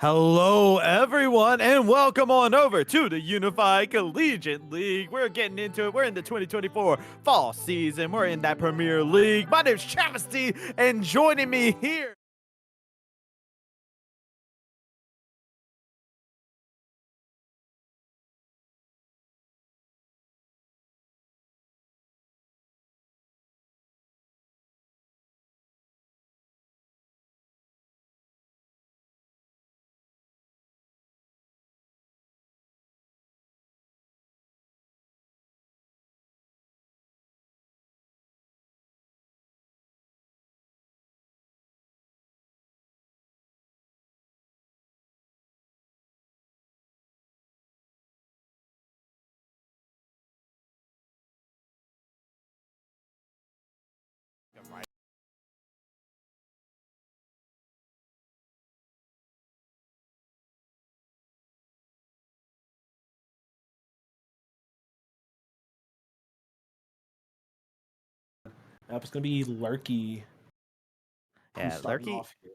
Hello, everyone, and welcome on over to the Unified Collegiate League. We're getting into it. We're in the 2024 fall season. We're in that Premier League. My name's Travesty, and joining me here. It's gonna be Lurky. Yeah, Starting Lurky off here.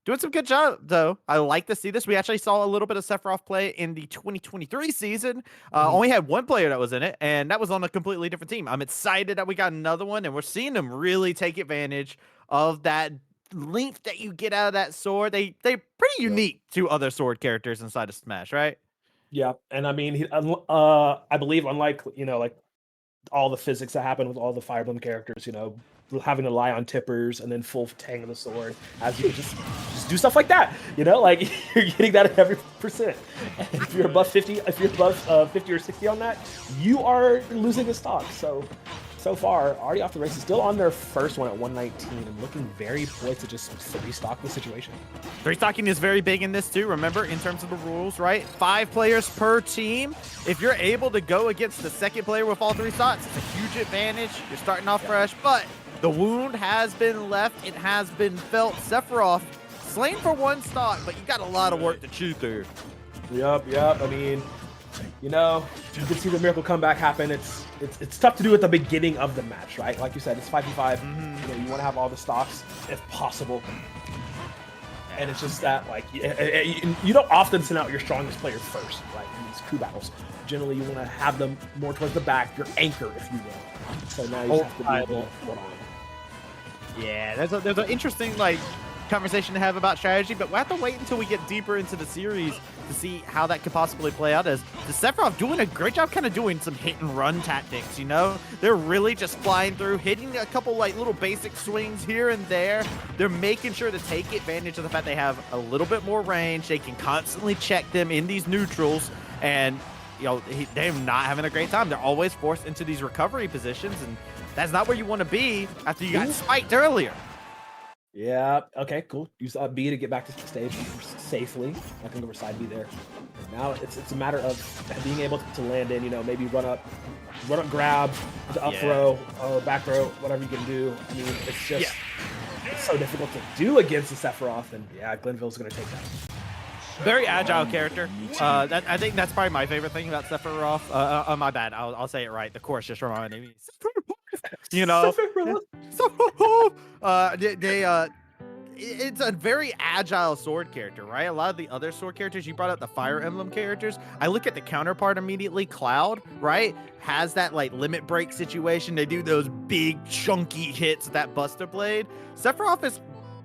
doing some good job, though. I like to see this. We actually saw a little bit of Sephiroth play in the 2023 season. Only had one player that was in it, and that was on a completely different team. I'm excited that we got another one, and we're seeing them really take advantage of that length that you get out of that sword. They're pretty Yep. unique to other sword characters inside of Smash, right? Yeah, and I mean, I believe unlike like all the physics that happen with all the Fire Emblem characters, having to lie on tippers and then full tang of the sword, as you can just do stuff like that. Like you're getting that at every percent. And if you're above 50, if you're above 50 or 60 on that, you are losing the stock. So far, already off the races, still on their first one at 119 and looking very poised to just restock the situation. Three stocking is very big in this too. Remember, in terms of the rules, right? 5 players per team. If you're able to go against the second player with all 3 stocks, it's a huge advantage. You're starting off fresh, but the wound has been left. It has been felt. Sephiroth slain for 1 stock, but you got a lot of work to chew through. Yep. I mean, you can see the miracle comeback happen. It's tough to do at the beginning of the match, right? Like you said, it's 5v5. You want to have all the stocks if possible. And it's just that, like, you don't often send out your strongest player first, right? In these crew battles, generally you want to have them more towards the back, your anchor, if you will. So now you have to be able to put on. Yeah, there's an interesting conversation to have about strategy, but we'll have to wait until we get deeper into the series to see how that could possibly play out. As the Sephiroth doing a great job kind of doing some hit and run tactics, they're really just flying through, hitting a couple little basic swings here and there. They're making sure to take advantage of the fact they have a little bit more range. They can constantly check them in these neutrals, and they're not having a great time. They're always forced into these recovery positions, and that's not where you want to be after you got spiked earlier. Yeah, okay, cool. Use B to get back to the stage safely. I can go over side B there. And now it's a matter of being able to land in, maybe run up grab, the up throw, or back throw, whatever you can do. I mean, it's just it's so difficult to do against the Sephiroth, and Glenville's going to take that. Very agile character. I think that's probably my favorite thing about Sephiroth. My bad. I'll say it right. The chorus just reminded me. It's a very agile sword character, right? A lot of the other sword characters, you brought up the Fire Emblem characters. I look at the counterpart immediately. Cloud, right? Has that limit break situation. They do those big chunky hits with that Buster Blade. Sephiroth is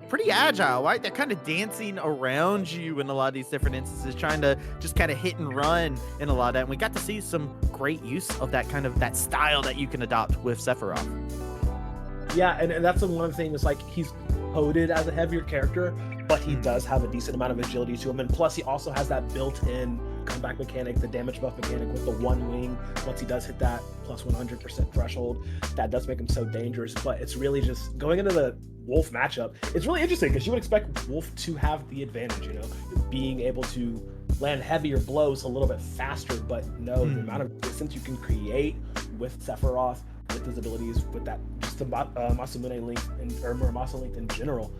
pretty agile, right? They're kind of dancing around you in a lot of these different instances, trying to just kind of hit and run in a lot of that. And we got to see some great use of that style that you can adopt with Sephiroth. Yeah, and that's one of the things, like, he's coded as a heavier character, but he does have a decent amount of agility to him, and plus he also has that built-in comeback mechanic, the damage buff mechanic with the 1 wing. Once he does hit that plus 100% threshold, that does make him so dangerous. But it's really just going into the Wolf matchup, it's really interesting because you would expect Wolf to have the advantage, being able to land heavier blows a little bit faster, but no, the amount of distance you can create with Sephiroth, with his abilities, with that just the Masamune length or Masa length in general,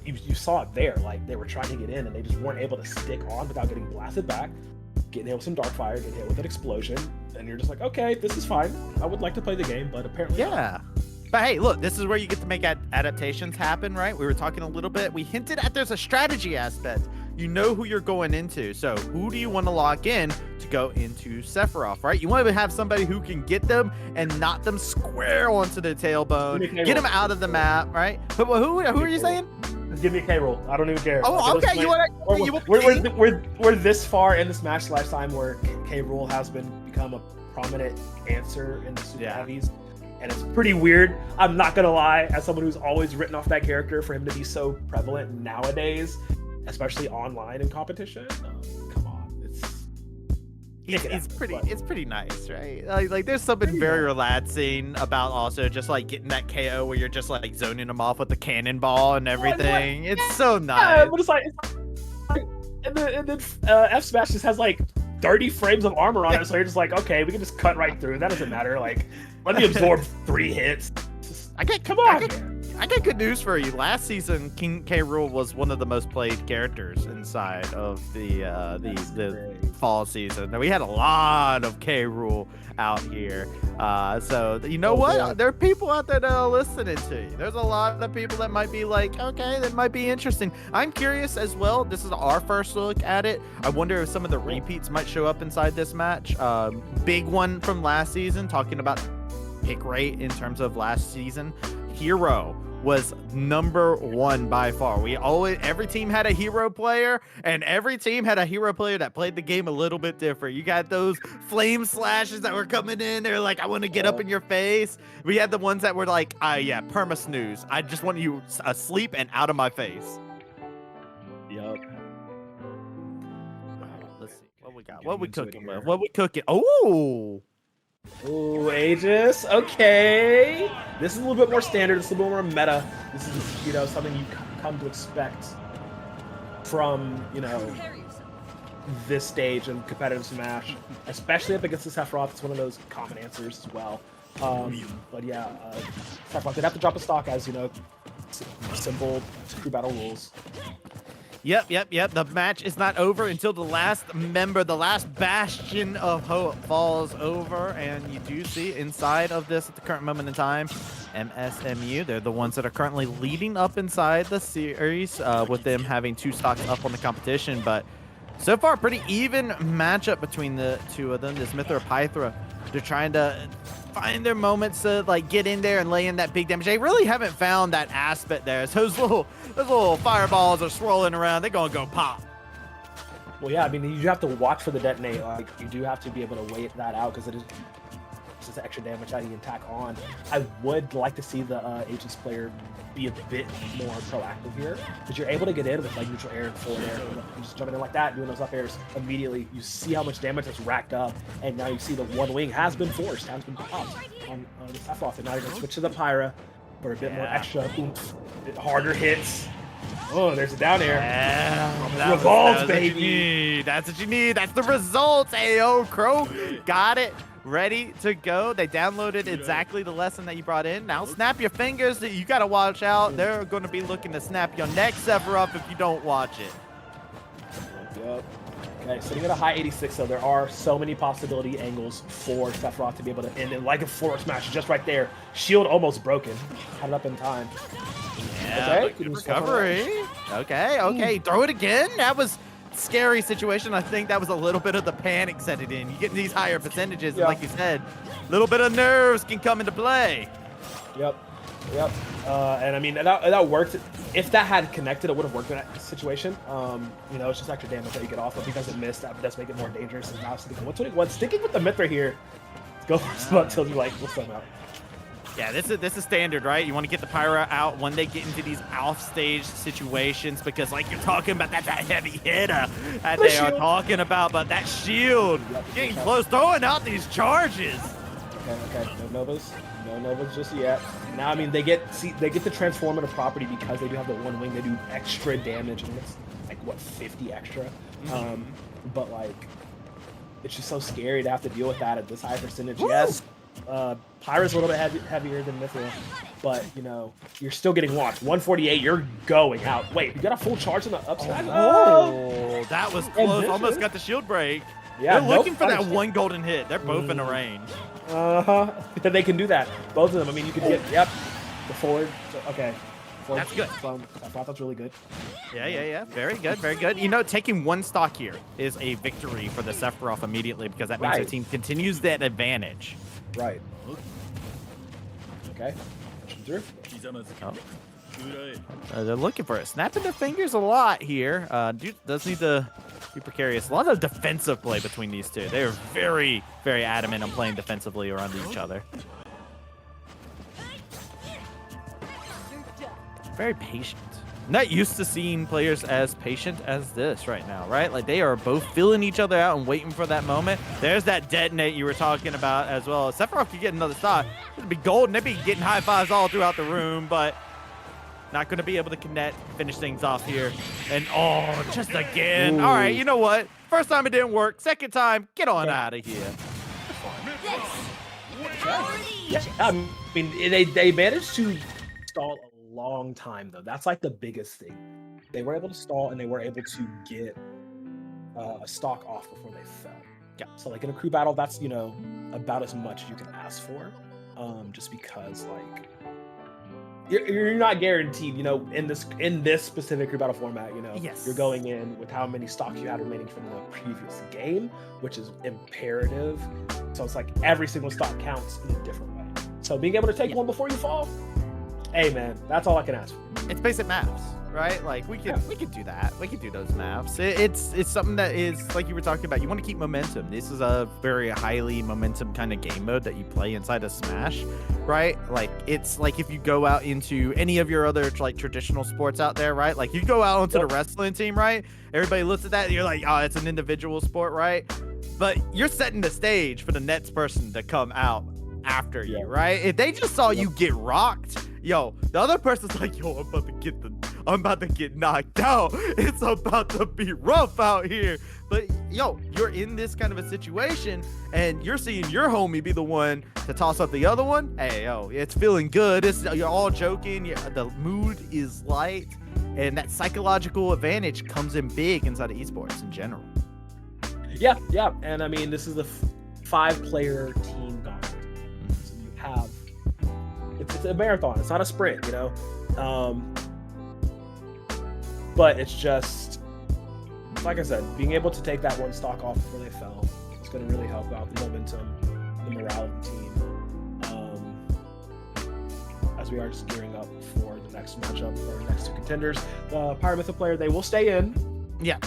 you saw it there. Like, they were trying to get in and they just weren't able to stick on without getting blasted back, getting hit with some dark fire, getting hit with an explosion, and you're just like, okay, this is fine. I would like to play the game, but apparently not. But hey, look, this is where you get to make adaptations happen, right? We were talking a little bit. We hinted at there's a strategy aspect you know who you're going into. So who do you want to lock in to go into Sephiroth, right? You want to have somebody who can get them and knock them square onto the tailbone, get them out of the map, right? But who are you saying? Just give me a K roll. I don't even care. Oh, like, okay. We're this far in the Smash lifetime where K roll has become a prominent answer in the super heavies, and it's pretty weird. I'm not gonna lie, as someone who's always written off that character, for him to be so prevalent nowadays, especially online in competition. Come on, it's pretty nice, right? Like there's something very relaxing about also just like getting that KO where you're just like zoning them off with the cannonball and everything. It's so nice. Yeah, but it's like and then F Smash just has like 30 frames of armor on it, so you're just like, okay, we can just cut right through. That doesn't matter. Like, let me absorb 3 hits. Come on. I got good news for you. Last season, King K. Rool was one of the most played characters inside of the fall season. Now, we had a lot of K. Rool out here. So you know what? Yeah. There are people out there that are listening to you. There's a lot of people that might be like, okay, that might be interesting. I'm curious as well. This is our first look at it. I wonder if some of the repeats might show up inside this match. Big one from last season, talking about pick rate in terms of last season. Hero was #1 by far. Every team had a hero player, and every team had a hero player that played the game a little bit different. You got those flame slashes that were coming in. They're like, I want to get up in your face. We had the ones that were like, yeah, perma snooze. I just want you asleep and out of my face. Yup. Let's see what we got. What we cooking with? What we cooking? Oh. Ooh, Aegis. Okay. This is a little bit more standard. This is a little more meta. This is, something you come to expect from, this stage in competitive Smash, especially up against the Sephiroth. It's one of those common answers as well. But yeah, Sephiroth did have to drop a stock, as simple crew battle rules. Yep. The match is not over until the last member, the last bastion of hope falls over. And you do see inside of this at the current moment in time, MSMU, they're the ones that are currently leading up inside the series with them having 2 stocks up on the competition. But so far, pretty even matchup between the two of them. This Mythra Pythra, they're trying to find their moments to like get in there and lay in that big damage. They really haven't found that aspect there. So those little fireballs are swirling around. They're gonna go pop. Well, yeah, I mean, you have to watch for the detonate. Like, you do have to be able to wait that out because it is just extra damage that you can tack on. I would like to see the Aegis player be a bit more proactive here, because you're able to get in with like neutral air and forward air. You just jumping in like that, doing those up airs immediately. You see how much damage that's racked up, and now you see the one wing has been forced, has been popped on the Sephiroth, and now you're gonna switch to the Pyra for a bit more extra oomph, harder hits. Oh, there's a down air. Yeah, results, baby. That's what you need. That's the results. Ayo, Crow got it. Ready to go. They downloaded exactly the lesson that you brought in. Now snap your fingers. You got to watch out. They're going to be looking to snap your neck, Sephiroth, if you don't watch it. Yep. Okay, sitting at a high 86, so there are so many possibility angles for Sephiroth to be able to end it. Like a forward smash just right there. Shield almost broken. Had it up in time. Yeah, okay, good recovery. Okay. Throw it again. That was scary situation. I think that was a little bit of the panic setting in. You get these higher percentages, and like you said, a little bit of nerves can come into play. Yep. And I mean, that worked. If that had connected, it would have worked in that situation. It's just extra damage that you get off of because it missed. That does make it more dangerous. And now sticking 121, sticking with the Mythra here. Let's go for some until you like, what's up out. Yeah, this is standard, right? You want to get the Pyra out when they get into these off-stage situations, because like you're talking about, that's that heavy hitter that they are talking about, but that shield, getting close, throwing out these charges. Okay. No Novas just yet. Now, I mean, they get the transformative property because they do have the one wing. They do extra damage, and it's like, what, 50 extra? But like, it's just so scary to have to deal with that at this high percentage. Woo! Yes. Pyra's a little bit heavier than Mythra, but you're still getting launched. 148, you're going out. Wait, you got a full charge on the upside? Oh, that was close. Almost got the shield break. Yeah, they're looking for that one golden hit. They're both in the range. They can do that. Both of them. I mean, you could get the forward. So, okay. That's good. I thought that's really good. Yeah. Very good, very good. You know, taking one stock here is a victory for the Sephiroth immediately because that means the team continues that advantage. Right. Okay. Pushing through. Oh. They're looking for it. Snapping their fingers a lot here. Dude does need to be precarious. A lot of defensive play between these two. They are very, very adamant on playing defensively around each other. Very patient. Not used to seeing players as patient as this right now, right? Like they are both feeling each other out and waiting for that moment. There's that detonate you were talking about as well. Sephiroth could get another stock. It'd be golden. They'd be getting high fives all throughout the room, but not going to be able to connect, finish things off here. And oh, just again. Ooh. All right, you know what? First time it didn't work. Second time, get on out of here. Yeah, I mean, they managed to stall a long time, though. That's like the biggest thing. They were able to stall, and they were able to get a stock off before they fell. Yeah. So, like, in a crew battle, that's, you know, about as much as you can ask for. Just because, like, you're not guaranteed, you know, in this specific crew battle format, you know, you're going in with how many stocks you had remaining from the previous game, which is imperative. So it's like every single stock counts in a different way. So being able to take one before you fall, hey man, that's all I can ask for. It's basic maths, right? Like we can do that. We can do those maths. It's something that is like you were talking about. You want to keep momentum. This is a very highly momentum kind of game mode that you play inside of Smash, right? Like it's like if you go out into any of your other like traditional sports out there, right? Like you go out onto the wrestling team, right? Everybody looks at that and you're like, oh, it's an individual sport, right? But you're setting the stage for the next person to come out after you, right? If they just saw you get rocked, yo, the other person's like, yo, I'm about to get knocked out. It's about to be rough out here. But yo, you're in this kind of a situation and you're seeing your homie be the one to toss up the other one. Hey, yo, it's feeling good. You're all joking. The mood is light, and that psychological advantage comes in big inside of esports in general. Yeah. And I mean, this is a 5-player team gauntlet. So you have, it's a marathon. It's not a sprint, you know? But it's just, like I said, being able to take that one stock off before they fell is going to really help out the momentum, the morale of the team. As we are just gearing up for the next matchup for the next two contenders. The Pyramithra player, they will stay in. Yeah.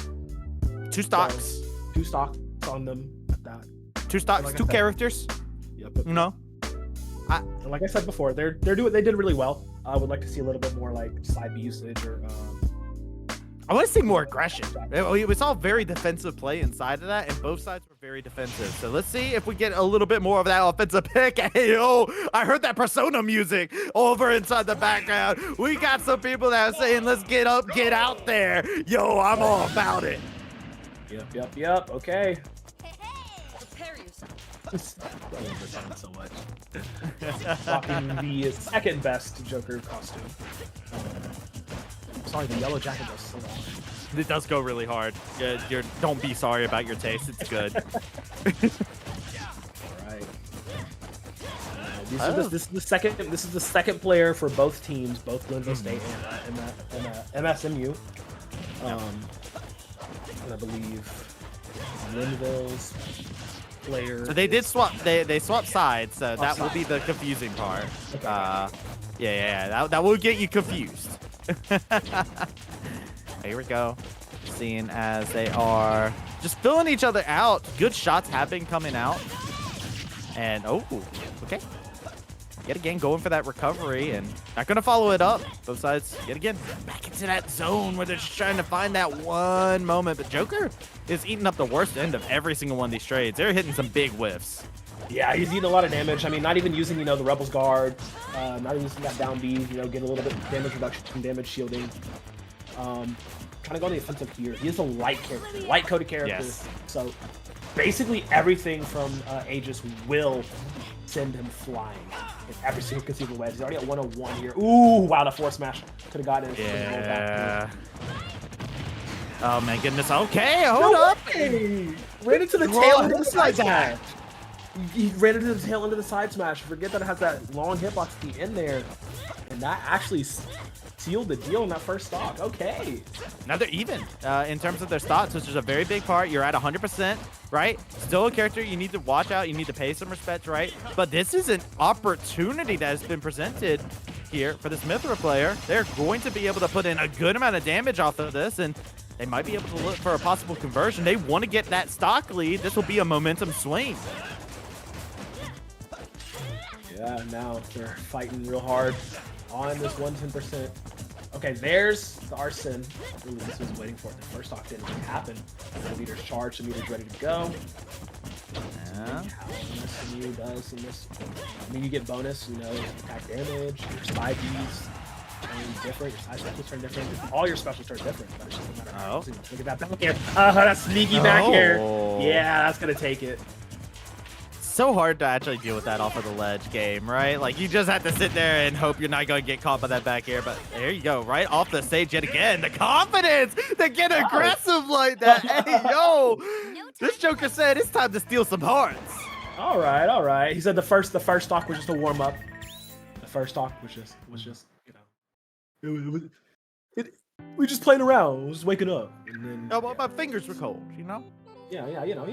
2 stocks. So, 2 stocks on them at that. 2 stocks, like 2 characters. Yep. No. And like I said before, they did really well. I would like to see a little bit more like side B usage or. I want to see more aggression. We saw very defensive play inside of that, and both sides were very defensive. So let's see if we get a little bit more of that offensive pick. Hey, yo, I heard that Persona music over inside the background. We got some people that are saying, let's get up, get out there. Yo, I'm all about it. Yep. Okay. Prepare yourself. I love this sound so much. Rocking the second best Joker costume. Sorry, the yellow jacket goes so long. It does go really hard. Don't be sorry about your taste. It's good. All right. This is the second player for both teams, both Glenville State and MSMU. And I believe Glenville's player. So they did swap. They swapped sides. So that will be the confusing part. Okay. Yeah. That will get you confused. Here we go. Seeing as they are just filling each other out. Good shots have been coming out. And okay. Yet again, going for that recovery and not going to follow it up. Both sides, yet again, back into that zone where they're just trying to find that one moment. But Joker is eating up the worst end of every single one of these trades. They're hitting some big whiffs. Yeah, he's eating a lot of damage. I mean, not even using, the Rebel's Guard, not even using that down B, get a little bit of damage reduction, damage shielding. Kind of going the offensive here. He is a light character, light-coded character. Yes. So basically everything from Aegis will send him flying in every single conceivable way. He's already at 101 here. Ooh, wow, the force smash could have gotten it. Yeah. Oh my goodness. Okay, hold up. Ran into the tail end of the side smash. He ran into the tail end of the side smash. Forget that it has that long hitbox at the end there. And that actually sealed the deal in that first stock. Okay. Now they're even in terms of their stats, which is a very big part. You're at 100%, right? Still a character you need to watch out. You need to pay some respect, right? But this is an opportunity that has been presented here for this Mithra player. They're going to be able to put in a good amount of damage off of this, and they might be able to look for a possible conversion. They want to get that stock lead. This will be a momentum swing. Yeah, now they're fighting real hard on this 110%. Okay, there's the Arsene. Really, this was waiting for it. The first stock didn't happen. The meter's charged, the meter's ready to go. Yeah. How SSBU does in this. I mean, you get bonus, you know, attack damage, your side Bs turn different, your side specials turn different. All your specials turn different, but it's just a matter of how. Look at that back here. That sneaky back here. Yeah, that's gonna take it. So hard to actually deal with that off of the ledge game, right? Like, you just have to sit there and hope you're not going to get caught by that back air. But there you go, right off the stage yet again. The confidence to get aggressive like that. Hey, yo, this Joker said it's time to steal some hearts. All right, all right. He said the first stock was just a warm up. The first stock was just you know, we just playing around. We was waking up. And then, Oh, well, my fingers were cold, you know? Yeah, you know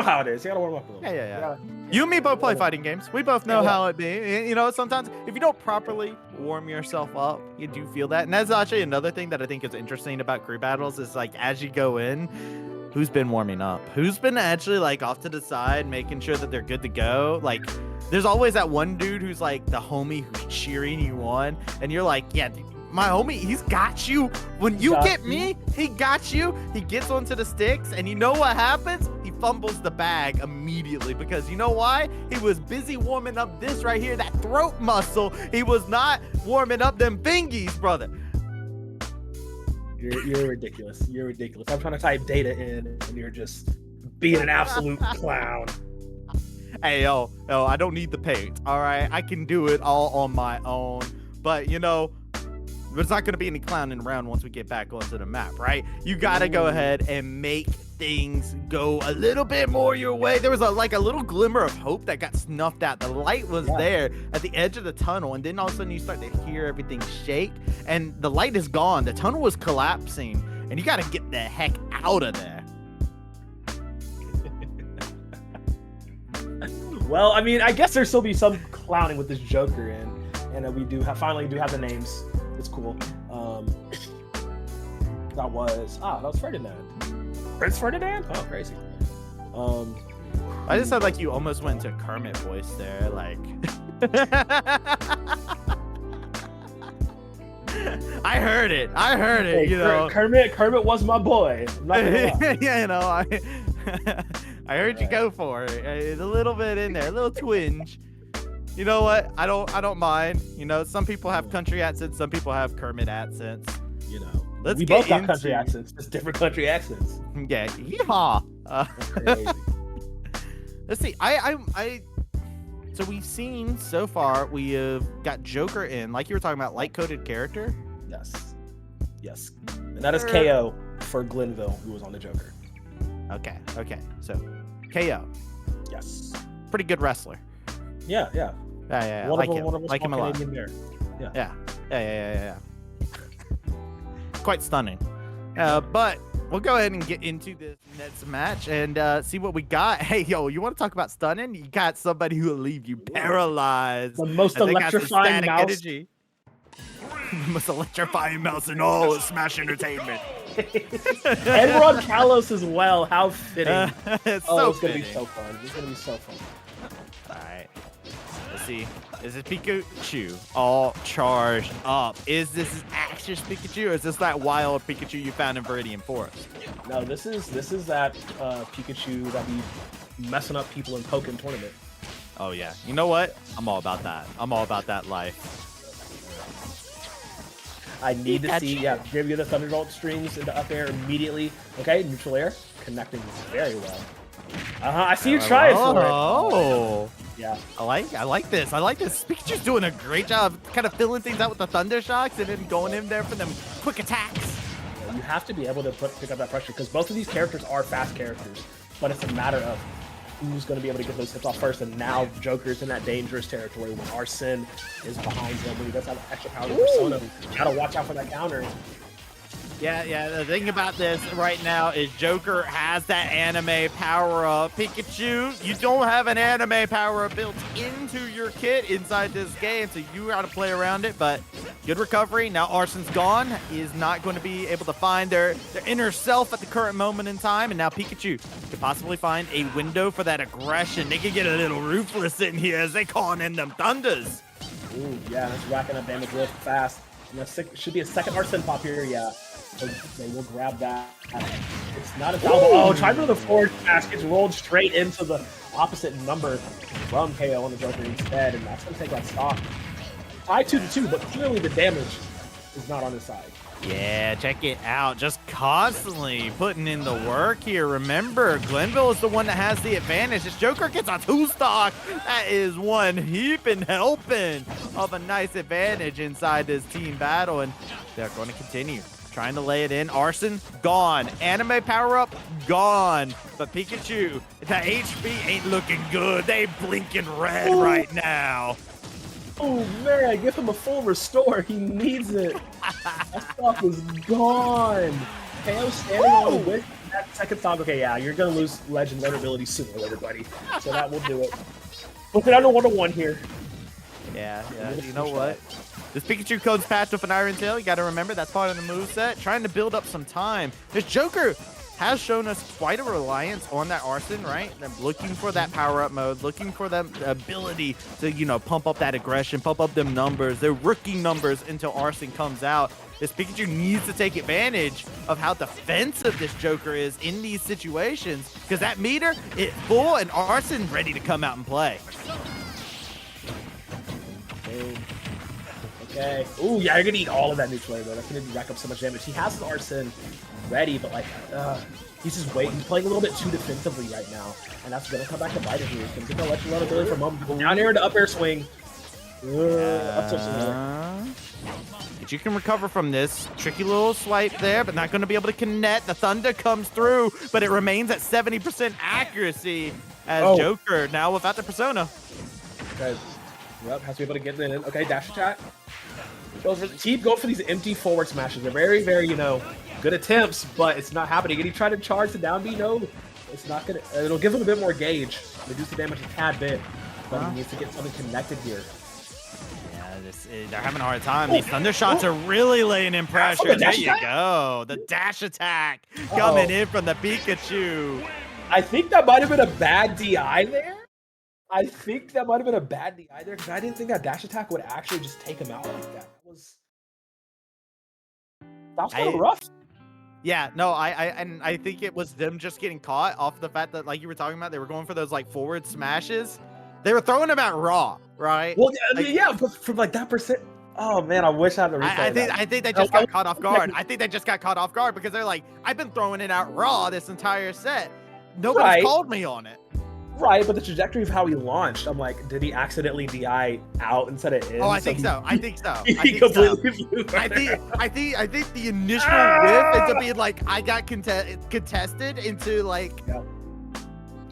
how it is. You gotta warm up a little. Yeah. You and me both play fighting games. We both know how it be. You know, sometimes if you don't properly warm yourself up, you do feel that. And that's actually another thing that I think is interesting about crew battles is like as you go in, who's been warming up? Who's been actually like off to the side, making sure that they're good to go? Like, there's always that one dude who's like the homie who's cheering you on, and you're like, yeah, dude, my homie, he's got you. When you get me, he got you. He gets onto the sticks, and you know what happens? He fumbles the bag immediately because you know why? He was busy warming up this right here, that throat muscle. He was not warming up them fingies, brother. You're ridiculous. You're ridiculous. I'm trying to type data in, and you're just being an absolute clown. Hey, yo, I don't need the paint, all right? I can do it all on my own. But, you know, there's not going to be any clowning around once we get back onto the map, right? You got to go ahead and make things go a little bit more your way. There was a little glimmer of hope that got snuffed out. The light was there at the edge of the tunnel, and then all of a sudden you start to hear everything shake, and the light is gone. The tunnel was collapsing, and you got to get the heck out of there. Well, I mean, I guess there'll still be some clowning with this Joker in, and we finally do have the names. It's cool. That was Ferdinand. Prince Ferdinand? Oh, crazy. I just said like you almost went into Kermit voice there, like. I heard it. Hey, you know. Kermit was my boy. I'm not gonna lie. Yeah, you know. I heard you go for it. It's a little bit in there, a little twinge. You know what? I don't mind. You know, some people have country accents, some people have Kermit accents. You know, we both got country accents, just different country accents. Yeah, yeehaw. Let's see. So we've seen so far we have got Joker in, like you were talking about, light coded character. Yes, and that is KO for Glenville, who was on the Joker. Okay. So KO. Yes. Pretty good wrestler. Yeah. I like him a lot. Yeah. Quite stunning. But we'll go ahead and get into this next match and see what we got. Hey, yo, you want to talk about stunning? You got somebody who will leave you paralyzed. The most electrifying mouse. Energy. The most electrifying mouse in all of Smash Entertainment. Edward Kalos as well. How fitting. It's gonna be so fun. It's gonna be so fun. All right. Let's see. Is it Pikachu all charged up? Is this Axis Pikachu, or is this that wild Pikachu you found in Viridian Forest? No, this is that Pikachu that be messing up people in Pokken tournament. Oh yeah. You know what? I'm all about that. I'm all about that life. I need to see, give you the Thunderbolt strings into up air immediately. Okay, neutral air, connecting very well. I see you trying for it. Oh. Yeah. I like this. Pikachu's doing a great job kind of filling things out with the Thunder Shocks and then going in there for them quick attacks. Yeah, you have to be able to pick up that pressure because both of these characters are fast characters, but it's a matter of who's going to be able to get those hits off first. And now Joker's in that dangerous territory when Arsene is behind him. When he does have extra power with Persona, you got to watch out for that counter. Yeah, the thing about this right now is Joker has that anime power-up. Pikachu, you don't have an anime power-up built into your kit inside this game, so you got to play around it, but good recovery. Now Arsene's gone. He is not going to be able to find their inner self at the current moment in time, and now Pikachu could possibly find a window for that aggression. They could get a little ruthless in here as they calling in them thunders. Ooh, yeah, it's racking up damage real fast. And should be a second Arsene pop here, yeah. So they will grab that. It's not a foul. Oh, try for the forward pass. Gets rolled straight into the opposite number from KO on the Joker instead, and that's going to take that stock. Tie 2-2, but clearly the damage is not on his side. Yeah, check it out. Just constantly putting in the work here. Remember, Glenville is the one that has the advantage. This Joker gets a 2-stock. That is one heaping helping of a nice advantage inside this team battle, and they're going to continue trying to lay it in. Arsene, gone. Anime power-up, gone. But Pikachu, the HP ain't looking good. They blinking red right now. Oh, man, give him a full restore. He needs it. That stock is gone. KO standing on with that second stock. Okay, yeah, you're going to lose Legend vulnerability sooner or later, buddy. So that will do it. Put it under 1-1 here. Yeah, you know what? This Pikachu code's patched with an Iron Tail. You got to remember that's part of the moveset. Trying to build up some time. This Joker has shown us quite a reliance on that Arsene, right? They're looking for that power-up mode, looking for that ability to, you know, pump up that aggression, pump up them numbers, their rookie numbers until Arsene comes out. This Pikachu needs to take advantage of how defensive this Joker is in these situations, because that meter is full and Arsene ready to come out and play. Okay. Ooh, yeah, you're gonna eat all of that neutral air, though. That's gonna rack up so much damage. He has his Arsene ready, but like, he's just waiting. He's playing a little bit too defensively right now, and that's gonna come back to bite him here. He's gonna get the electric ability for a moment. Go down here into up air swing. But you can recover from this tricky little swipe there, but not going to be able to connect. The thunder comes through, but it remains at 70% accuracy as Joker now without the persona. Okay. Yep, has to be able to get it in. Okay, dash attack. Keep going for these empty forward smashes. They're very, very, you know, good attempts, but it's not happening. And he tried to charge the down B. No, it's not gonna. It'll give him a bit more gauge, reduce the damage a tad bit, but he needs to get something connected here. Yeah, they're having a hard time. These thunder shots are really laying in pressure. There you go. The dash attack coming in from the Pikachu. I think that might have been a bad DI there. I think that might have been a bad DI there because I didn't think that dash attack would actually just take him out like that. That was kind of rough. Yeah, no, I think it was them just getting caught off the fact that, like you were talking about, they were going for those like forward smashes. They were throwing them out raw, right? Well, like, yeah, but from like that percent. Oh man, I wish I had the replay. I think they just got caught off guard. I think they just got caught off guard because they're like, I've been throwing it out raw this entire set. Nobody's called me on it. Right, but the trajectory of how he launched, I'm like, did he accidentally DI out instead of in? Oh, I think so. I think He completely flew. I think the initial whiff into being like, I got contested into like. Yeah.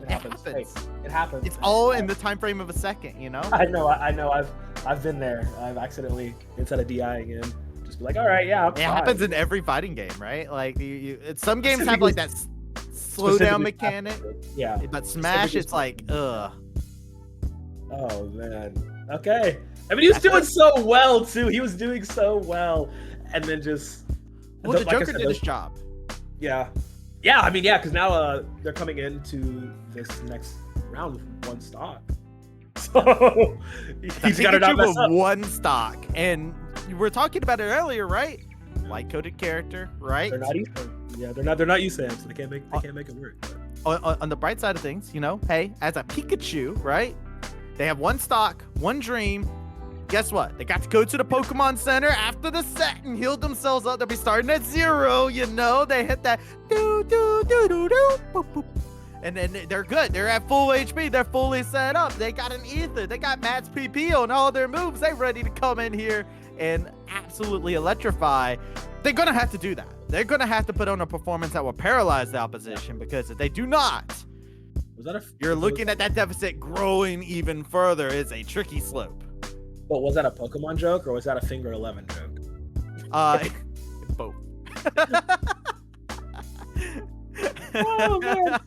It happens. Hey, it happens. It's all in the time frame of a second, you know. I know. I've been there. I've accidentally instead of DIing in, just be like, all right, yeah. It happens in every fighting game, right? Like some games have like that slow down mechanic. Yeah. But Smash, it's like, ugh. Oh man. Okay. I mean, he was doing so well too. He was doing so well, and then just. Well, the Joker did his job. Yeah. Yeah, I mean, yeah, because now they're coming into this next round with one stock. So he's got to not mess up. One stock, and we were talking about it earlier, right? Light-coded character, right? They're not Ethan. Yeah, they're not used to him, so they can't make it work. On the bright side of things, you know, hey, as a Pikachu, right? They have one stock, one dream. Guess what? They got to go to the Pokemon Center after the set and heal themselves up. They'll be starting at 0, you know? They hit that do-do-do-do-do, boop, boop. And then they're good. They're at full HP. They're fully set up. They got an Ether. They got Matt's PP on all their moves. They're ready to come in here and absolutely electrify. They're going to have to do that. They're going to have to put on a performance that will paralyze the opposition, because if they do not, Was that a? You're looking at that deficit growing even further. It's a tricky slope. But was that a Pokemon joke or was that a Finger 11 joke? Both. Oh man.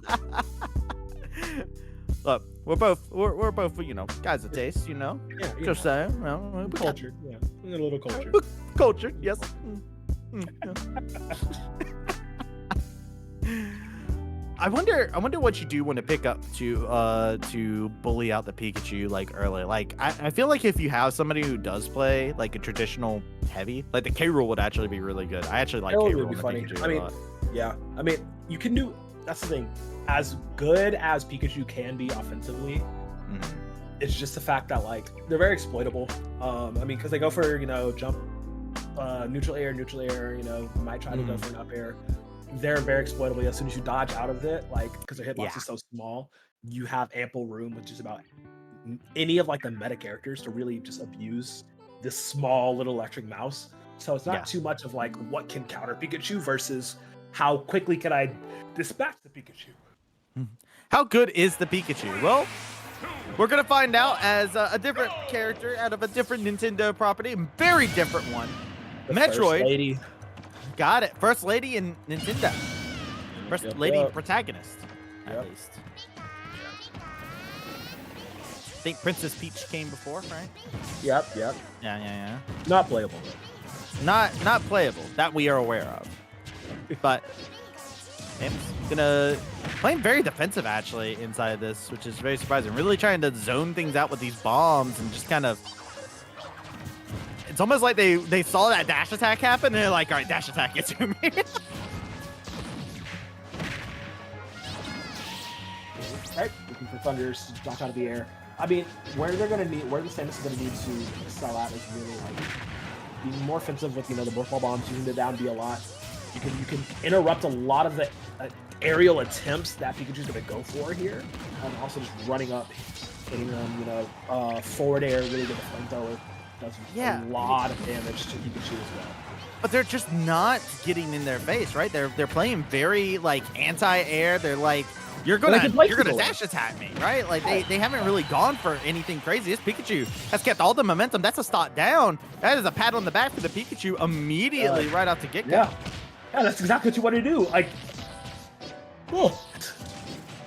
Look, we're both, you know, guys of taste, you know. Yeah, Just saying, you know, we got culture. Yeah, a little culture. culture, yes. I wonder what you do when to pick up to bully out the Pikachu like early. Like I feel like if you have somebody who does play like a traditional heavy, like the K Rool would actually be really good. I actually like K Rool and the Pikachu a lot. Yeah, I mean, you can do. That's the thing. As good as Pikachu can be offensively, it's just the fact that like they're very exploitable. I mean, because they go for, you know, jump, neutral air. You know, might try to go for an up air. They're very exploitable. As soon as you dodge out of it, like because their hitbox is so small, you have ample room with just about any of like the meta characters to really just abuse this small little electric mouse. So it's not too much of like what can counter Pikachu versus how quickly can I dispatch the Pikachu. How good is the Pikachu? Well, we're gonna find out as a different character out of a different Nintendo property, very different one. The Metroid. First Lady. Got it. First lady in Nintendo. First lady protagonist, at least. I think Princess Peach came before, right? Yep. Yeah. Not playable. Not playable that we are aware of. But Samus playing very defensive actually inside this, which is very surprising. Really trying to zone things out with these bombs and just kind of. It's almost like they saw that dash attack happen and they're like, all right, dash attack, get to me. Right, looking for Thunders, knock out of the air. I mean, where the Samus is gonna need to sell out is really like being more offensive with, you know, the morph ball bombs, using the down B a lot. You can interrupt a lot of the aerial attempts that Pikachu's gonna go for here, and also just running up, hitting them, you know, forward air, really good flamethrower. Does a lot of damage to Pikachu as well. But they're just not getting in their face, right? They're playing very like anti-air. They're like, you're gonna dash attack me, right? Like they haven't really gone for anything crazy. This Pikachu has kept all the momentum. That's a stock down. That is a pat on the back for the Pikachu immediately right out the get-go. Yeah, that's exactly what you want to do. Like,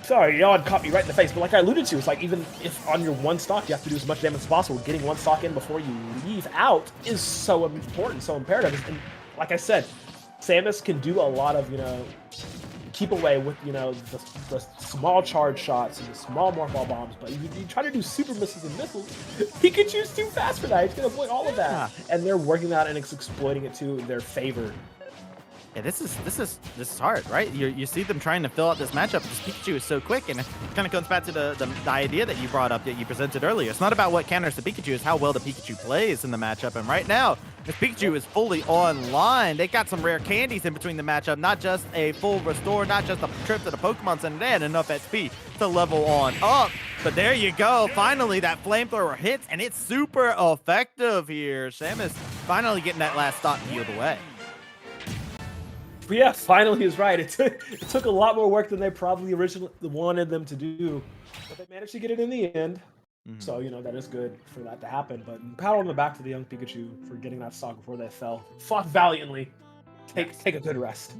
sorry, y'all caught me right in the face, but like I alluded to, it's like even if on your one stock you have to do as much damage as possible, getting one stock in before you leave out is so important, so imperative. And like I said, Samus can do a lot of, you know, keep away with, you know, the small charge shots and the small morph ball bombs, but you try to do super misses and missiles, Pikachu's too fast for that. He's gonna avoid all of that, and they're working that and exploiting it to their favor. Yeah, this is hard, right? You see them trying to fill out this matchup. This Pikachu is so quick, and it kind of comes back to the idea that you brought up, that you presented earlier. It's not about what counters the Pikachu, it's how well the Pikachu plays in the matchup. And right now, this Pikachu is fully online. They got some rare candies in between the matchup, not just a full restore, not just a trip to the Pokemon Center, and enough XP to level on up. But there you go. Finally, that flamethrower hits, and it's super effective here. Samus finally getting that last stock healed away. But yeah, finally is right. It took a lot more work than they probably originally wanted them to do, but they managed to get it in the end. So, you know, that is good for that to happen. But pat on the back to the young Pikachu for getting that stock before they fell. Fought valiantly. Take a good rest.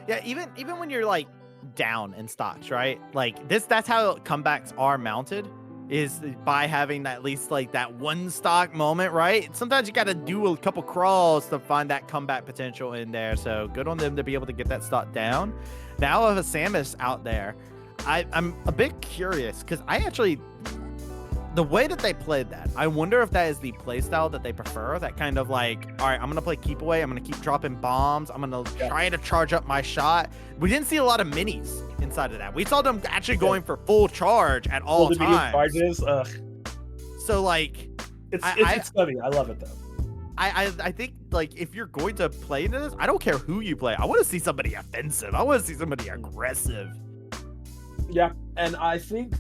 Yeah, even when you're like down in stocks, right? Like that's how comebacks are mounted, is by having at least like that one stock moment, right? Sometimes you got to do a couple crawls to find that comeback potential in there. So good on them to be able to get that stock down. Now I have a Samus out there. I'm a bit curious because the way that they played that, I wonder if that is the play style that they prefer. That kind of like, all right, I'm going to play keep away. I'm going to keep dropping bombs. I'm going to try to charge up my shot. We didn't see a lot of minis inside of that. We saw them actually going for full charge at all times. Charges, so like, it's funny. I love it though. I think like if you're going to play into this, I don't care who you play. I want to see somebody offensive. I want to see somebody aggressive. Yeah, and I think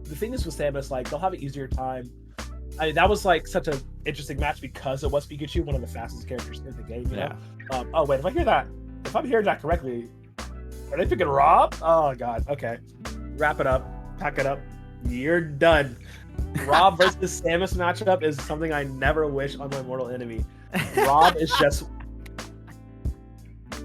the thing is with Samus, like they'll have an easier time. I mean, that was like such an interesting match because it was Pikachu, one of the fastest characters in the game. You know? Oh wait, if I'm hearing that correctly, are they picking Rob? Oh god, okay. wrap it up, pack it up. You're done. Rob versus Samus matchup is something I never wish on my mortal enemy. Rob is just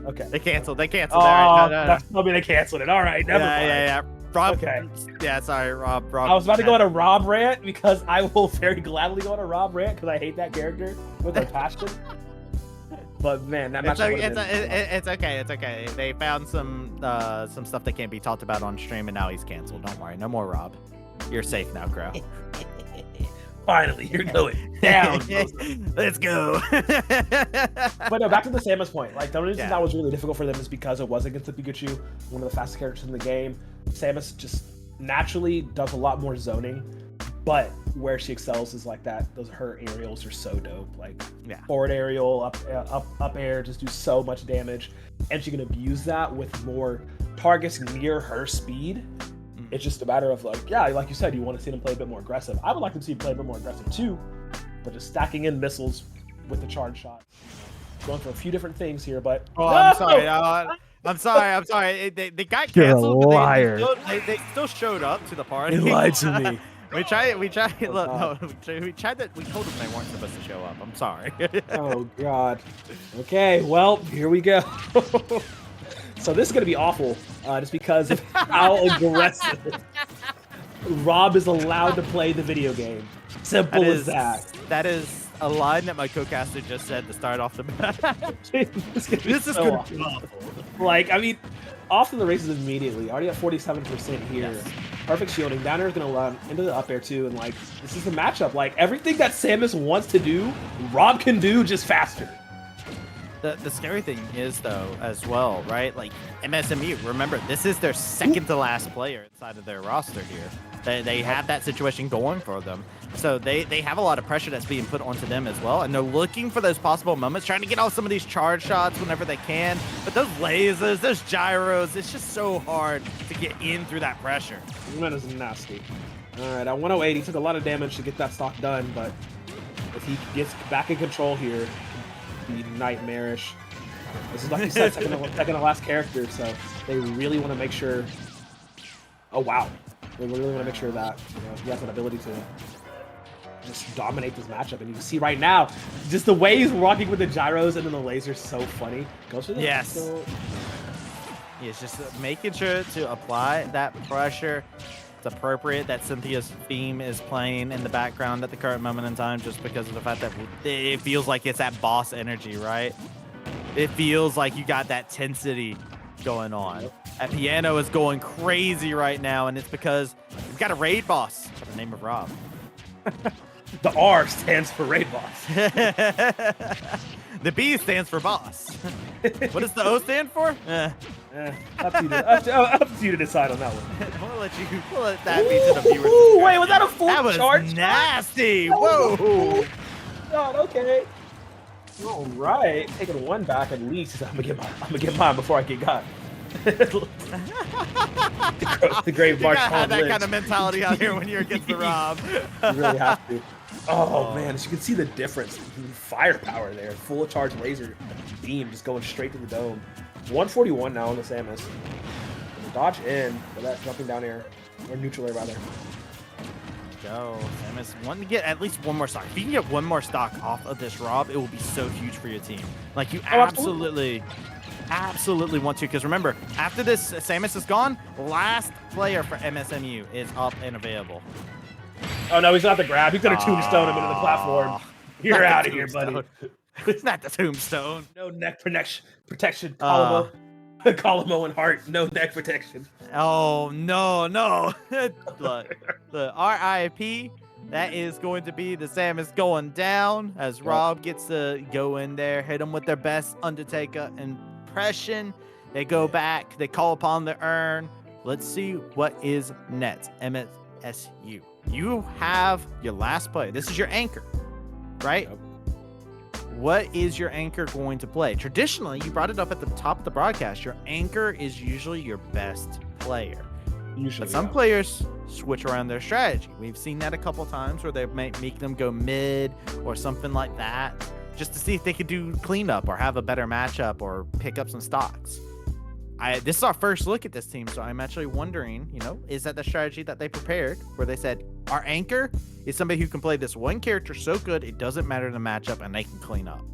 okay. They canceled. They Oh, canceled. All right, no. that's probably they canceled it. All right, never mind. Yeah. Rob. Okay. Yeah, sorry, Rob. I was about to go on a Rob rant because I will very gladly go on a Rob rant because I hate that character with a passion. But man, that match. It's okay. It's okay. They found some stuff that can't be talked about on stream, and now he's canceled. Don't worry, no more Rob. You're safe now, Crow. Finally, you're going down. Let's go. But no, back to the Samus point. Like the reason Yeah. that was really difficult for them is because it was against the Pikachu, one of the fastest characters in the game. Samus just naturally does a lot more zoning, but where she excels is like that. Her aerials are so dope. Like forward aerial, up air, just do so much damage, and she can abuse that with more targets near her speed. It's just a matter of like you said, you want to see them play a bit more aggressive. I would like to see them play a bit more aggressive too, but just stacking in missiles with the charge shot. Going for a few different things here, but I'm sorry. I'm sorry. They got You're a canceled. But liar. they still showed up to the party. You lied to me. We tried. Oh, We tried that. We told them they weren't supposed to show up. I'm sorry. Oh God. Okay, well, here we go. So this is gonna be awful, just because of how aggressive Rob is allowed to play the video game. Simple as that. That is a line that my co-caster just said to start off the match. This is so gonna be awful. Like, I mean, off to the races immediately. Already at 47% here. Yes. Perfect shielding. Down air is gonna run into the up air too, and like this is the matchup. Like everything that Samus wants to do, Rob can do just faster. The scary thing is, though, as well, right? Like, MSMU, remember, this is their second to last player inside of their roster here. They have that situation going for them. So they have a lot of pressure that's being put onto them as well. And they're looking for those possible moments, trying to get off some of these charge shots whenever they can. But those lasers, those gyros, it's just so hard to get in through that pressure. That is nasty. All right, at 108, he took a lot of damage to get that stock done, but if he gets back in control here, be nightmarish. This is, like you said, second to last character, so they really want to make sure. Oh wow, they really want to make sure that he has an ability to just dominate this matchup. And you can see right now, just the way he's walking with the gyros and then the lasers, so funny. Goes for the He's just making sure to apply that pressure. It's appropriate that Cynthia's theme is playing in the background at the current moment in time, just because of the fact that it feels like it's that boss energy, right? It feels like you got that tensity going on. That piano is going crazy right now, and it's because we've got a raid boss by the name of Rob. The R stands for raid boss. The B stands for boss. What does the O stand for? Up to you to decide on that one. We'll let that be to the viewers. Ooh, wait, was that a full That was charge? nasty. Whoa. God, okay. All right, taking one back at least. I'm gonna get mine before I get got. The great March. You gotta have that kind of mentality out here when you're against the Rob. You really have to. Oh man, as you can see the difference. Firepower there. Full charge laser beam just going straight to the dome. 141 now on the Samus. Dodge in for that jumping down air. Or neutral air rather. Go. Samus, want to get at least one more stock. If you can get one more stock off of this Rob, it will be so huge for your team. Like, you absolutely want to. Because remember, after this Samus is gone, last player for MSMU is up and available. Oh no, he's not the grab. He's gonna tombstone him into the platform. You're out of here, buddy. It's not the tombstone. No neck protection. Columbo and Heart. No neck protection. Oh no. Look, the RIP. That is going to be the Samus going down as Rob gets to go in there, hit him with their best Undertaker impression. They go back. They call upon the urn. Let's see what is next. MSU. You have your last play. This is your anchor, right? Yep. What is your anchor going to play? Traditionally, you brought it up at the top of the broadcast. Your anchor is usually your best player. Usually, but some players switch around their strategy. We've seen that a couple times where they might make them go mid or something like that, just to see if they could do cleanup or have a better matchup or pick up some stocks. this is our first look at this team, so I'm actually wondering, is that the strategy that they prepared, where they said our anchor is somebody who can play this one character so good it doesn't matter the matchup and they can clean up.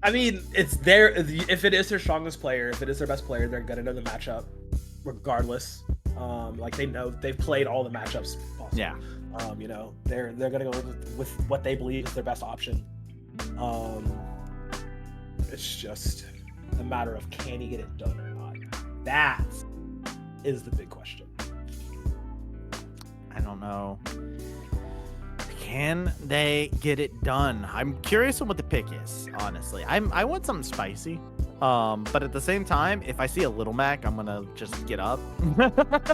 I mean, it's their if it is their strongest player, if it is their best player, they're gonna know the matchup, regardless. Like they know they've played all the matchups possible. Yeah. They're gonna go with what they believe is their best option. It's just a matter of can he get it done or not. That is the big question. I don't know. Can they get it done? I'm curious on what the pick is, honestly. I want something spicy. But at the same time, if I see a Little Mac, I'm gonna just get up.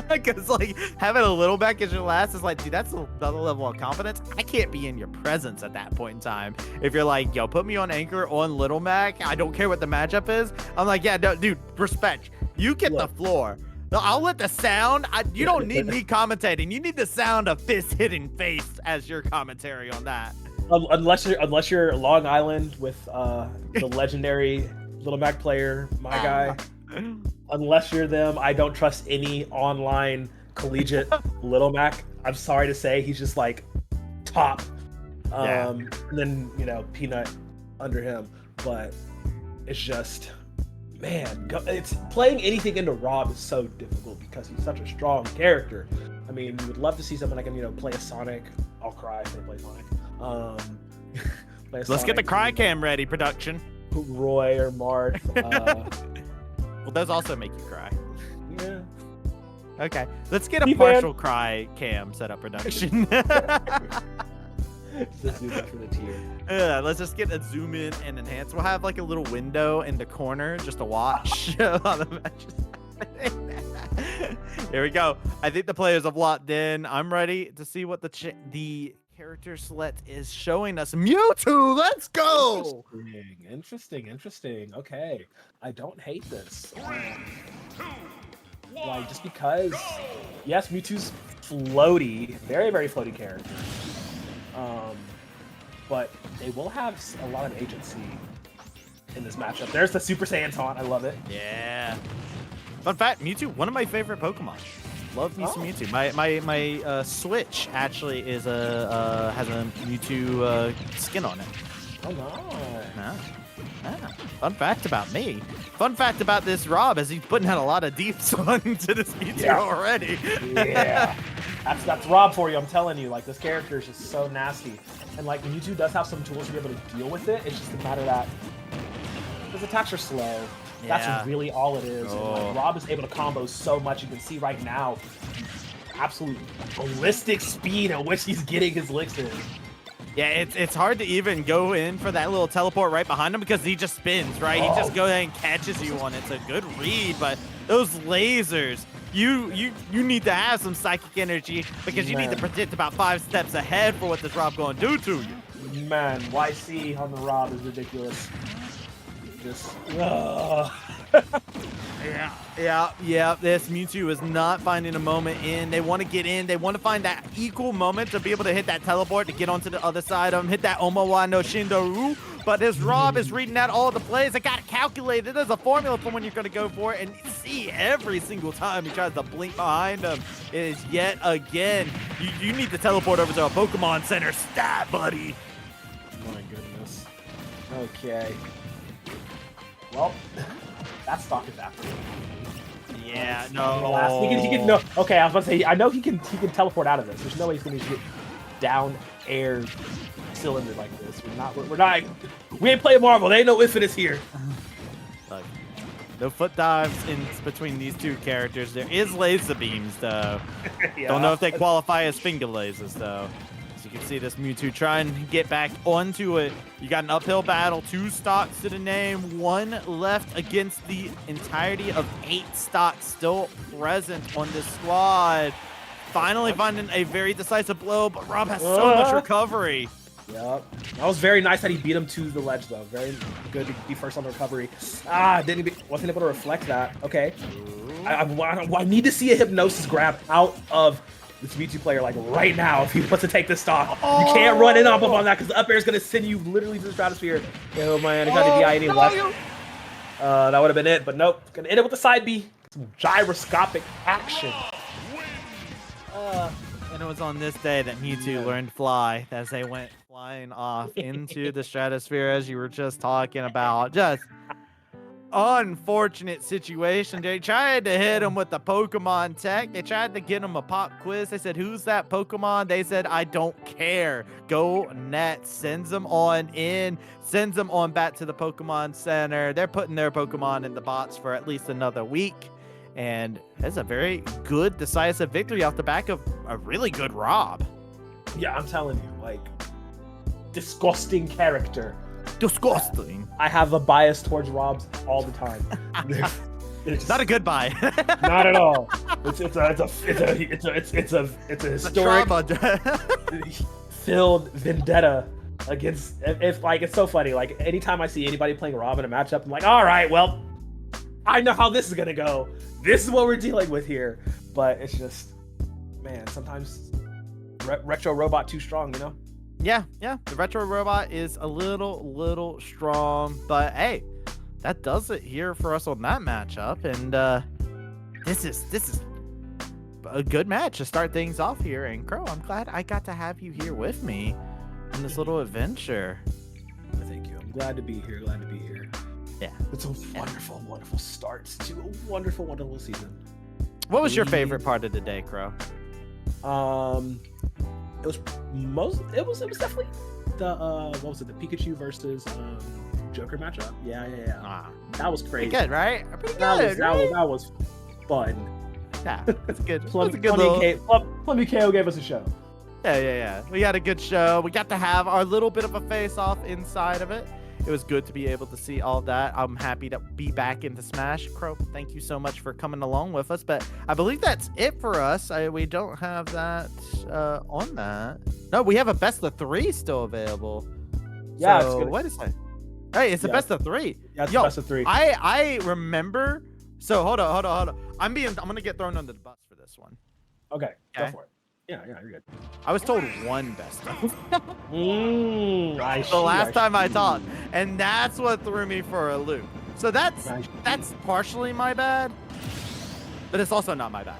Because like having a Little Mac as your last is like, dude, that's another level of confidence. I can't be in your presence at that point in time. If you're like, yo, put me on anchor on Little Mac, I don't care what the matchup is. I'm like, yeah, no, dude, respect. You get the floor. I'll let the sound. You don't need me commentating. You need the sound of fist hitting face as your commentary on that. Unless you're Long Island with the legendary Little Mac player, my guy. Unless you're them, I don't trust any online collegiate Little Mac. I'm sorry to say, he's just like top. And then Peanut under him, but it's just. Man, it's playing anything into Rob is so difficult because he's such a strong character. I mean, you would love to see something like him, play a Sonic. I'll cry if they play Sonic. Let's get the cry cam ready, production. Roy or Marth. Well, those also make you cry. Yeah. Okay, let's get a partial cry cam set up, production. Just zoom out for the tier. Let's just get a zoom in and enhance. We'll have like a little window in the corner just to watch all the matches. Here we go. I think the players have locked in. I'm ready to see what the character select is showing us. Mewtwo, let's go. Interesting. Okay, I don't hate this. Like just because, yes, Mewtwo's floaty, very very floaty character. But they will have a lot of agency in this matchup. There's the Super Saiyan taunt. I love it. Yeah. Fun fact, Mewtwo, one of my favorite Pokemon. Love me some Mewtwo. My Switch actually is has a Mewtwo skin on it. Oh, nice. Fun fact about me. Fun fact about this Rob is he's putting out a lot of deeps onto this Mewtwo already. Yeah. That's Rob for you. I'm telling you, like this character is just so nasty. And like Mewtwo does have some tools to be able to deal with it. It's just a matter that his attacks are slow. Yeah. That's really all it is. And like, Rob is able to combo so much. You can see right now, absolute ballistic speed at which he's getting his licks in. Yeah, it's hard to even go in for that little teleport right behind him because he just spins, right? He just goes ahead and catches you on it. It's a good read, but those lasers, you need to have some psychic energy because you need to predict about 5 steps ahead for what this Rob going to do to you. Man, YC on the Rob is ridiculous. Just, Yeah. This Mewtwo is not finding a moment in. They want to get in. They want to find that equal moment to be able to hit that teleport to get onto the other side of him, hit that Omawa no Shindaru. But his Rob is reading out all the plays. It got it calculated. There's a formula for when you're going to go for it. And see, every single time he tries to blink behind him, it is yet again. You need to teleport over to a Pokemon Center stat, buddy. My goodness. Okay. Well, that stock is after. Yeah, no. He can no. Okay, I was about to say I know he can teleport out of this. There's no way he's going to get down air cylinder like this. We ain't playing Marvel. There ain't no Infinite here. Look, no foot dives in between these two characters. There is laser beams though. Yeah. Don't know if they qualify as finger lasers though. So you can see this Mewtwo trying to get back onto it. You got an uphill battle, 2 stocks to the name, 1 left against the entirety of 8 stocks still present on this squad. Finally finding a very decisive blow, but Rob has so much recovery. Yep. That was very nice that he beat him to the ledge though. Very good to be first on the recovery. Wasn't able to reflect that. Okay. I need to see a hypnosis grab out of this Mewtwo player like right now if he wants to take this stock. You can't run in up on that because the up air is going to send you literally to the stratosphere. Oh man, I got the DI left. That would have been it, but nope. Gonna end it with the side B. Some gyroscopic action. And it was on this day that Mewtwo learned fly as they went flying off into the stratosphere, as you were just talking about. Just unfortunate situation. They tried to hit him with the Pokemon tech. They tried to get him a pop quiz. They said, "Who's that Pokemon?" They said, "I don't care." Go Net sends them on in, sends them on back to the Pokemon Center. They're putting their Pokemon in the box for at least another week. And that's a very good, decisive victory off the back of a really good Rob. Yeah, I'm telling you, like, disgusting character. Disgusting. I have a bias towards Robs all the time. It's Not a good buy. not at all. It's a historic filled vendetta against. If like it's so funny. Like anytime I see anybody playing Rob in a matchup, I'm like, all right, well, I know how this is gonna go. This is what we're dealing with here. But it's just, man, sometimes retro robot too strong, you know. Yeah. The retro robot is a little strong, but hey, that does it here for us on that matchup. And this is a good match to start things off here. And Crow, I'm glad I got to have you here with me on this little adventure. Thank you. I'm glad to be here. Yeah, it's a wonderful, wonderful start to a wonderful, wonderful season. What was your favorite part of the day, Crow? It was definitely the what was it, the Pikachu versus Joker matchup. Yeah. That was crazy. Pretty good, right? Pretty good, that was fun. Yeah, it's good. Plummy KO gave us a show. Yeah. We had a good show. We got to have our little bit of a face-off inside of it. It was good to be able to see all that. I'm happy to be back into Smash. Crow, thank you so much for coming along with us. But I believe that's it for us. We don't have that on that. No, we have a best of 3 still available. Yeah, so, it's what is that? Hey, it's a best of 3. Yeah, it's a best of 3. I remember. So hold on. I'm gonna get thrown under the bus for this one. Okay, go for it. Yeah, you're good. I was told one best of. The last time I talked, and that's what threw me for a loop. So that's partially my bad, but it's also not my bad.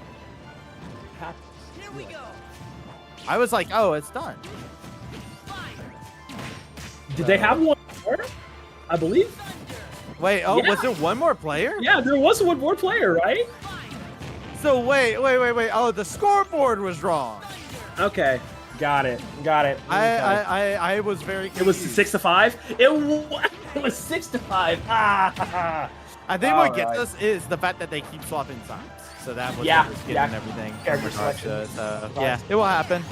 Here we go. I was like, oh, it's done. Did they have one more? I believe. Wait, was there one more player? Yeah, there was one more player, right? So wait. Oh, the scoreboard was wrong. Okay, got it. I was very confused. It was 6-5. It was 6-5. I think what gets us is the fact that they keep swapping sides. So that was getting everything. Character selection. Yeah, it will happen.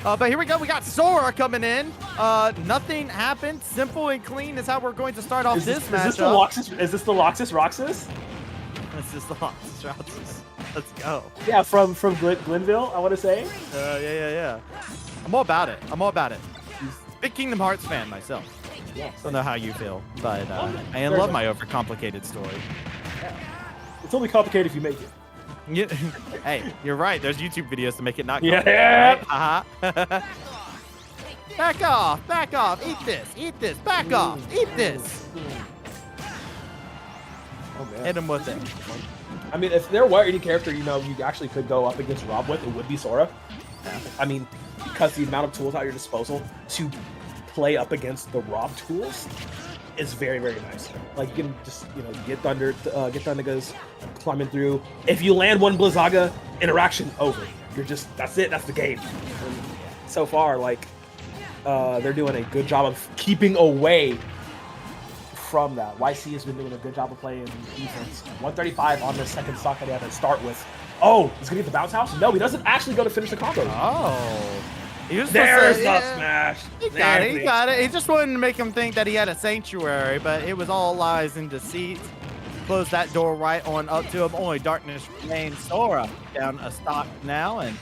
But here we go. We got Sora coming in. Nothing happened. Simple and clean is how we're going to start off this matchup. Is this the Loxus Roxas? This is the Loxus Roxas. Let's go. Yeah, from Glenville, I want to say. Yeah. I'm all about it. Big Kingdom Hearts fan myself. Yeah. Don't know how you feel, but I love my overcomplicated story. Yeah. It's only complicated if you make it. Hey, you're right. There's YouTube videos to make it not complicated. Yeah. Back off. Eat this. Back off. Eat this. Oh, man. Hit him with it. I mean, if there were any character, you actually could go up against Rob with, it would be Sora. I mean, because the amount of tools at your disposal to play up against the Rob tools is very, very nice. Like, you can just, get Thundergas climbing through. If you land one Blizzaga, interaction over. That's it. That's the game. And so far, they're doing a good job of keeping away from that. YC has been doing a good job of playing defense. 135 on the second stock that he had to start with. Oh, he's gonna get the bounce house? No, he doesn't actually go to finish the combo. Oh. There's the smash. He got it. He just wanted to make him think that he had a sanctuary, but it was all lies and deceit. Close that door right on up to him. Only darkness remains. Sora down a stock now and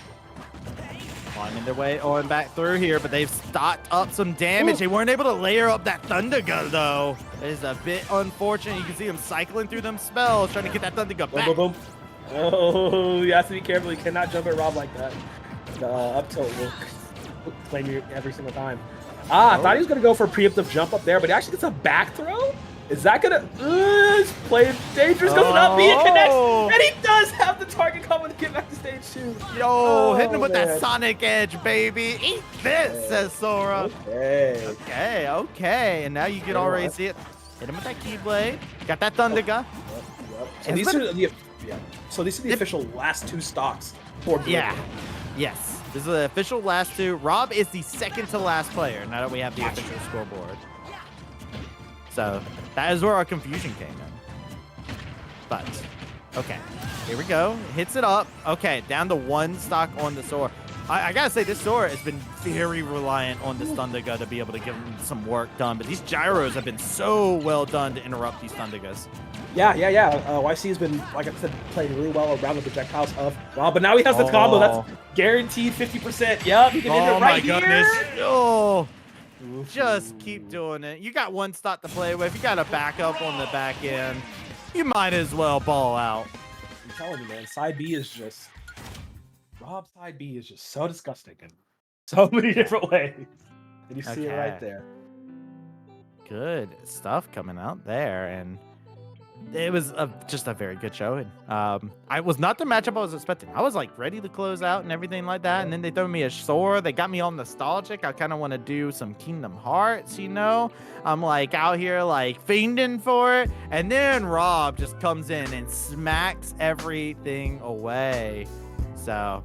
climbing their way on back through here, but they've stocked up some damage. They weren't able to layer up that Thunder Gun, though. It is a bit unfortunate. You can see him cycling through them spells, trying to get that Thunder Gun back. Boom. Oh, you have to be careful. You cannot jump at Rob like that. The up tilt will claim you every single time. I thought he was going to go for a preemptive jump up there, but he actually gets a back throw? Is that gonna play dangerous? Goes up, B, and connects, Oh. and he does have the target coming to get back to stage 2. Yo, hitting him with man. that Sonic Edge, baby. Eat this, says Sora. Okay. Okay. And now you can Very already nice. see it. Hit him with that Keyblade. Got that Thunder Gun. Yep. So It's these been- are the So these are the official last 2 stocks for Yeah. Glenville. Yes. This is the official last 2. Rob is the second to last player now that we have the Gotcha. official scoreboard. So that is where our confusion came in. But, okay. Here we go. Hits it up. Okay, down to 1 stock on the Sora. I gotta say, this Sora has been very reliant on this Thunderga to be able to give him some work done. But these gyros have been so well done to interrupt these Thundergas. Yeah. YC has been, like I said, playing really well around the projectiles of Rob, but now he has the combo. That's guaranteed 50%. Yep, he can end Oh it my right goodness. here. Oh. Just keep doing it. You got 1 stock to play with. You got a backup on the back end. You might as well ball out. I'm telling you, man, side B is just Rob's side B is just so disgusting in so many different ways. And you see it right Okay. there. Good stuff coming out there, and it was just a very good showing. I was not the matchup I was expecting. I was like ready to close out and everything like that, and then they throw me a Sora. They got me all nostalgic. I kind of want to do some Kingdom Hearts, you know. I'm like out here like fiending for it, and then Rob just comes in and smacks everything away. So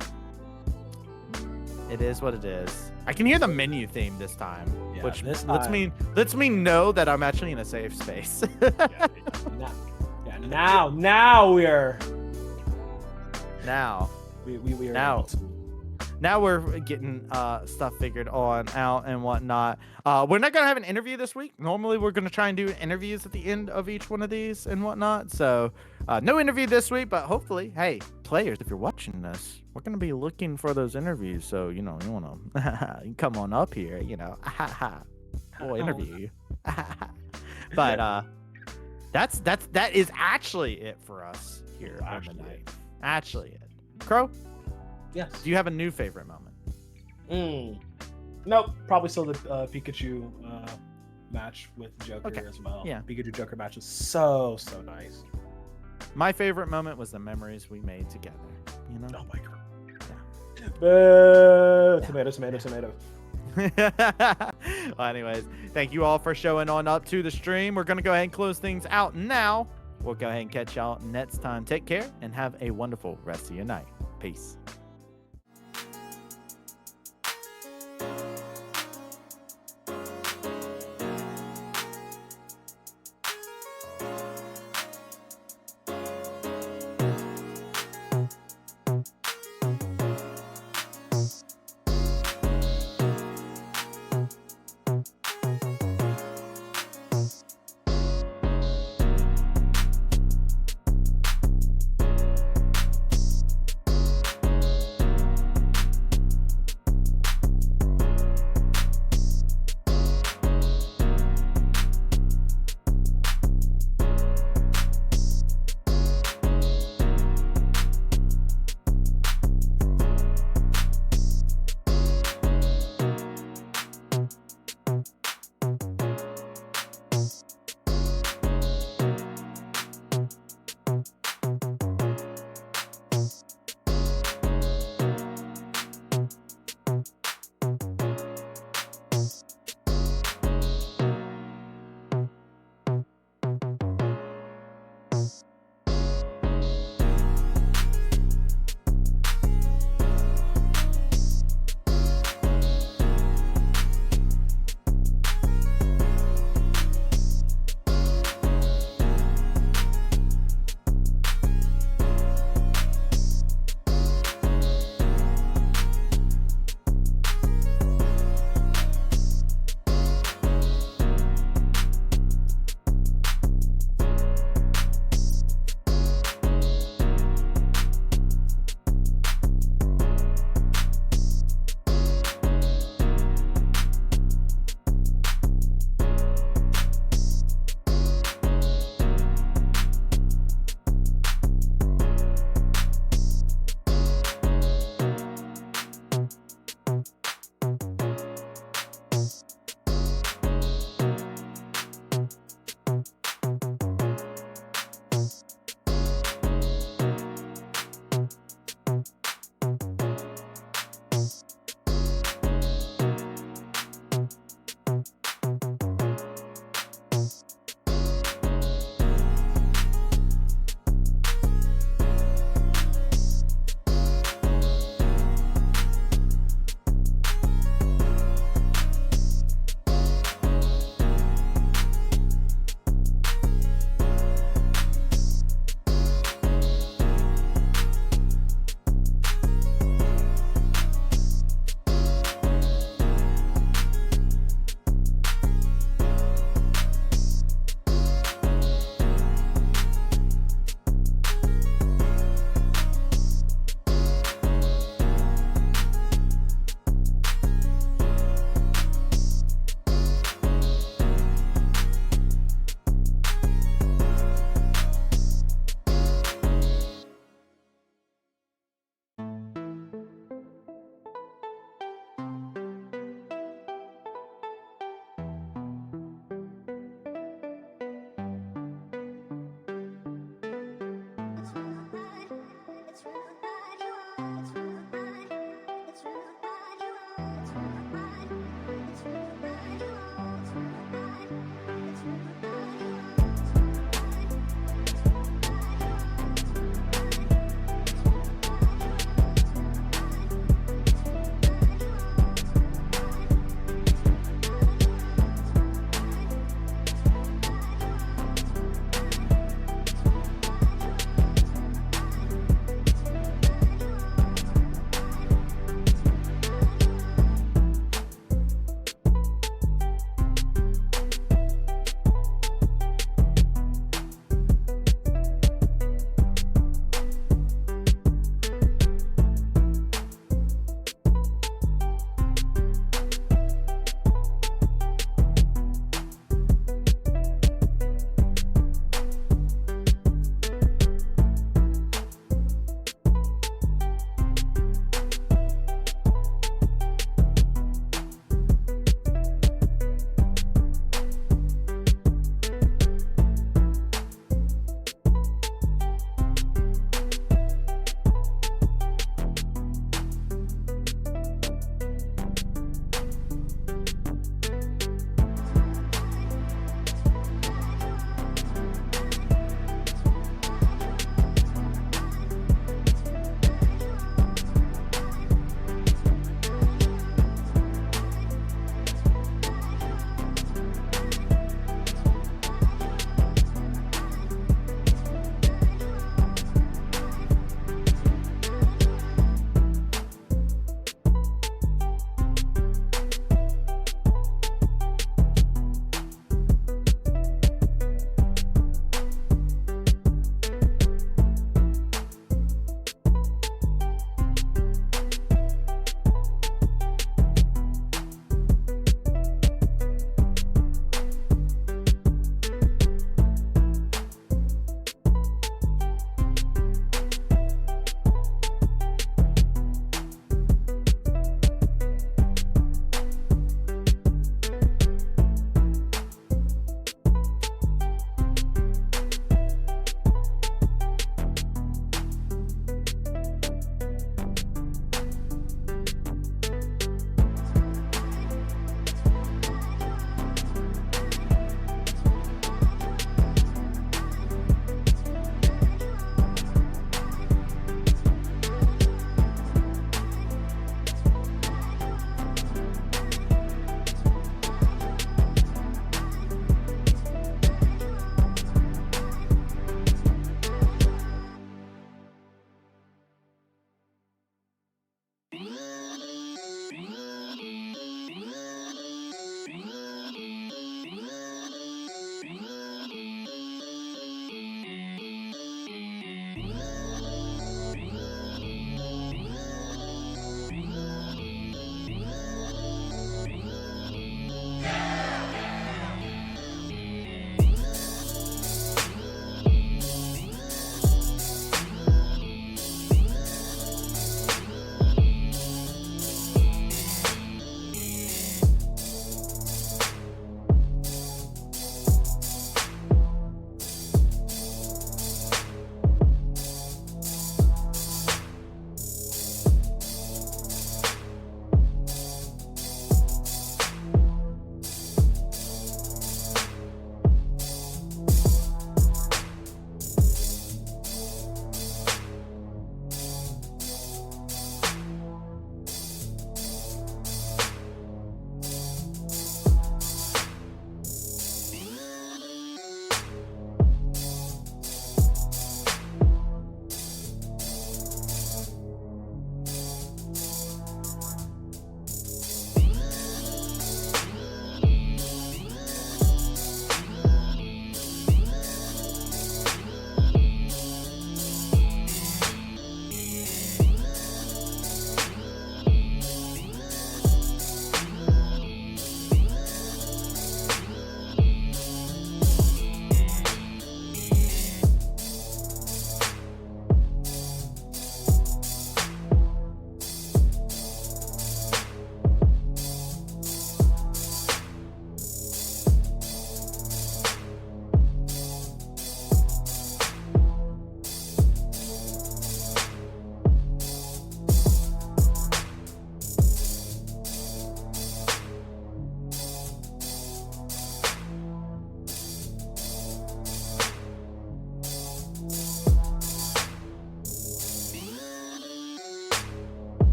it is what it is. I can hear the menu theme this time, Yeah, which this lets me know that I'm actually in a safe space. Now we're Now we are Now. able to- now we're getting stuff figured on out and whatnot. We're not gonna have an interview this week. Normally we're gonna try and do interviews at the end of each one of these and whatnot. So no interview this week, but hopefully, hey, players, if you're watching this, we're gonna be looking for those interviews. So you know, you wanna you come on up here, you know, we'll interview you. But that is actually it for us here on the Actually night. Actually it. Crow, Yes. do you have a new favorite moment? Nope. Probably still the Pikachu match with Joker Okay. as well. Yeah. Pikachu Joker match is so nice. My favorite moment was the memories we made together. You know. Oh my god. Yeah. Tomato. Well, anyways, thank you all for showing on up to the stream. We're gonna go ahead and close things out now. We'll go ahead and catch y'all next time. Take care and have a wonderful rest of your night. Peace.